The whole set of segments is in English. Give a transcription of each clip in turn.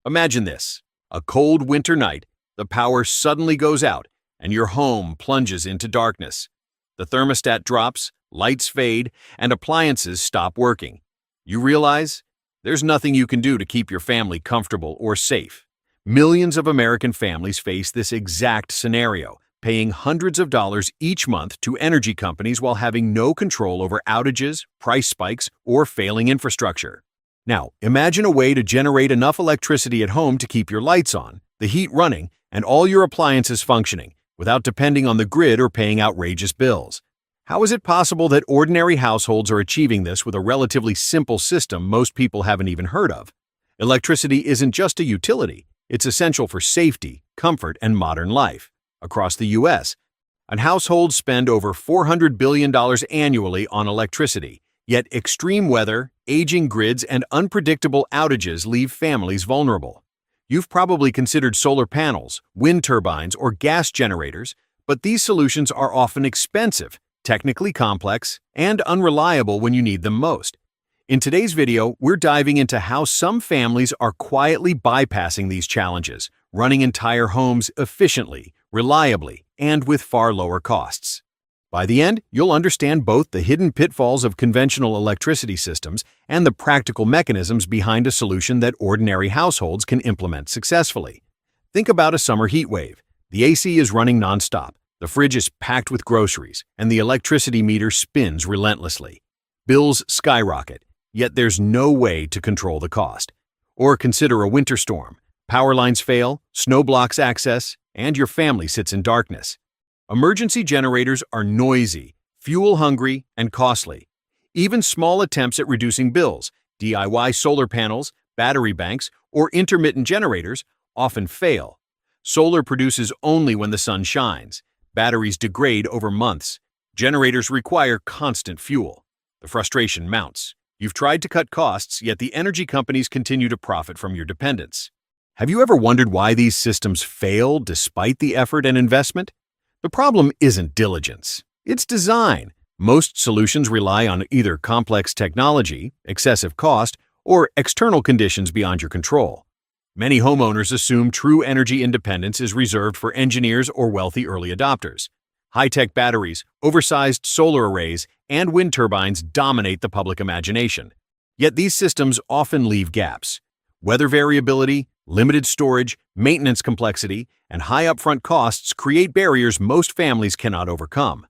Imagine this. A cold winter night, the power suddenly goes out, and your home plunges into darkness. The thermostat drops, lights fade, and appliances stop working. You realize there's nothing you can do to keep your family comfortable or safe. Millions of American families face this exact scenario, paying hundreds of dollars each month to energy companies while having no control over outages, price spikes, or failing infrastructure. Now, imagine a way to generate enough electricity at home to keep your lights on, the heat running, and all your appliances functioning, without depending on the grid or paying outrageous bills. How is it possible that ordinary households are achieving this with a relatively simple system most people haven't even heard of? Electricity isn't just a utility, it's essential for safety, comfort, and modern life. Across the U.S., households spend over $400 billion annually on electricity, yet extreme weather, aging grids, and unpredictable outages leave families vulnerable. You've probably considered solar panels, wind turbines, or gas generators, but these solutions are often expensive, technically complex, and unreliable when you need them most. In today's video, we're diving into how some families are quietly bypassing these challenges, running entire homes efficiently, reliably, and with far lower costs. By the end, you'll understand both the hidden pitfalls of conventional electricity systems and the practical mechanisms behind a solution that ordinary households can implement successfully. Think about a summer heat wave. The AC is running nonstop, the fridge is packed with groceries, and the electricity meter spins relentlessly. Bills skyrocket, yet there's no way to control the cost. Or consider a winter storm. Power lines fail, snow blocks access, and your family sits in darkness. Emergency generators are noisy, fuel-hungry, and costly. Even small attempts at reducing bills, DIY solar panels, battery banks, or intermittent generators, often fail. Solar produces only when the sun shines. Batteries degrade over months. Generators require constant fuel. The frustration mounts. You've tried to cut costs, yet the energy companies continue to profit from your dependence. Have you ever wondered why these systems fail despite the effort and investment? The problem isn't diligence, it's design. Most solutions rely on either complex technology, excessive cost, or external conditions beyond your control. Many homeowners assume true energy independence is reserved for engineers or wealthy early adopters. High-tech batteries, oversized solar arrays, and wind turbines dominate the public imagination. Yet these systems often leave gaps. Weather variability, limited storage, maintenance complexity, and high upfront costs create barriers most families cannot overcome.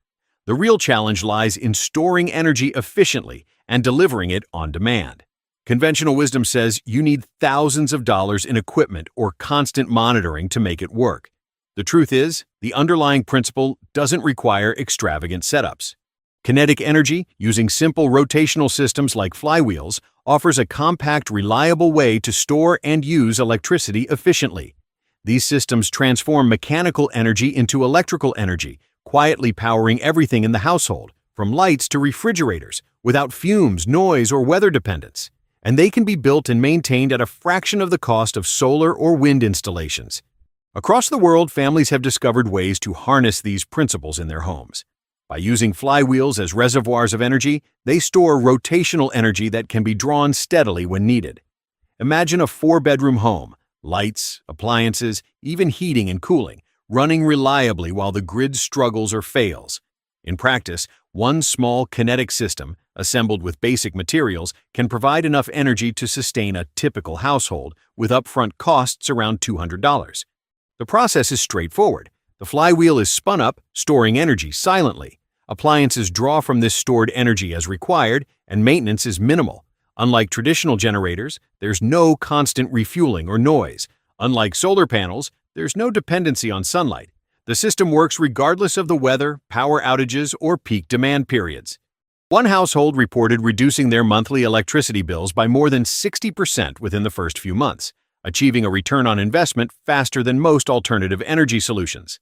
The real challenge lies in storing energy efficiently and delivering it on demand. Conventional wisdom says you need thousands of dollars in equipment or constant monitoring to make it work. The truth is, the underlying principle doesn't require extravagant setups. Kinetic energy, using simple rotational systems like flywheels, offers a compact, reliable way to store and use electricity efficiently. These systems transform mechanical energy into electrical energy, quietly powering everything in the household, from lights to refrigerators, without fumes, noise, or weather dependence. And they can be built and maintained at a fraction of the cost of solar or wind installations. Across the world, families have discovered ways to harness these principles in their homes. By using flywheels as reservoirs of energy, they store rotational energy that can be drawn steadily when needed. Imagine a 4-bedroom home, lights, appliances, even heating and cooling, running reliably while the grid struggles or fails. In practice, one small kinetic system, assembled with basic materials, can provide enough energy to sustain a typical household, with upfront costs around $200. The process is straightforward. The flywheel is spun up, storing energy silently. Appliances draw from this stored energy as required, and maintenance is minimal. Unlike traditional generators, there's no constant refueling or noise. Unlike solar panels, there's no dependency on sunlight. The system works regardless of the weather, power outages, or peak demand periods. One household reported reducing their monthly electricity bills by more than 60% within the first few months, achieving a return on investment faster than most alternative energy solutions.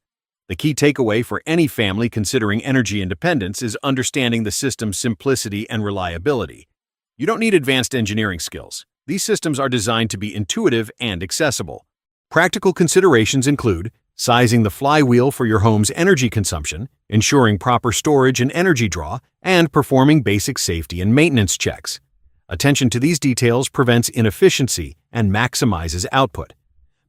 The key takeaway for any family considering energy independence is understanding the system's simplicity and reliability. You don't need advanced engineering skills. These systems are designed to be intuitive and accessible. Practical considerations include sizing the flywheel for your home's energy consumption, ensuring proper storage and energy draw, and performing basic safety and maintenance checks. Attention to these details prevents inefficiency and maximizes output.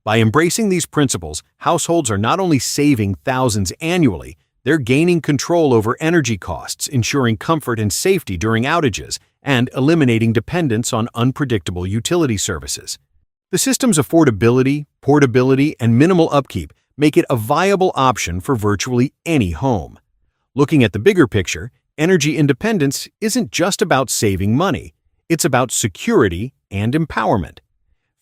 By embracing these principles, households are not only saving thousands annually, they're gaining control over energy costs, ensuring comfort and safety during outages, and eliminating dependence on unpredictable utility services. The system's affordability, portability, and minimal upkeep make it a viable option for virtually any home. Looking at the bigger picture, energy independence isn't just about saving money, it's about security and empowerment.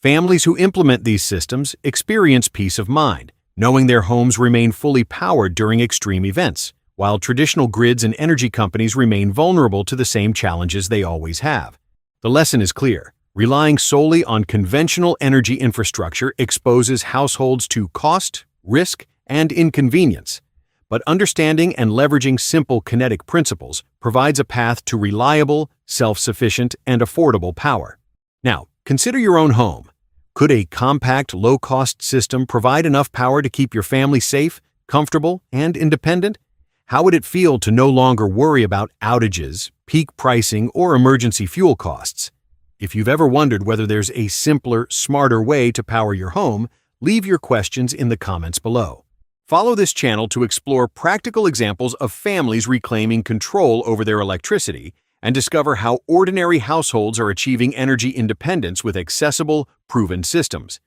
Families who implement these systems experience peace of mind, knowing their homes remain fully powered during extreme events, while traditional grids and energy companies remain vulnerable to the same challenges they always have. The lesson is clear. Relying solely on conventional energy infrastructure exposes households to cost, risk, and inconvenience. But understanding and leveraging simple kinetic principles provides a path to reliable, self-sufficient, and affordable power. Now, consider your own home. Could a compact, low-cost system provide enough power to keep your family safe, comfortable, and independent? How would it feel to no longer worry about outages, peak pricing, or emergency fuel costs? If you've ever wondered whether there's a simpler, smarter way to power your home, leave your questions in the comments below. Follow this channel to explore practical examples of families reclaiming control over their electricity and discover how ordinary households are achieving energy independence with accessible, proven systems.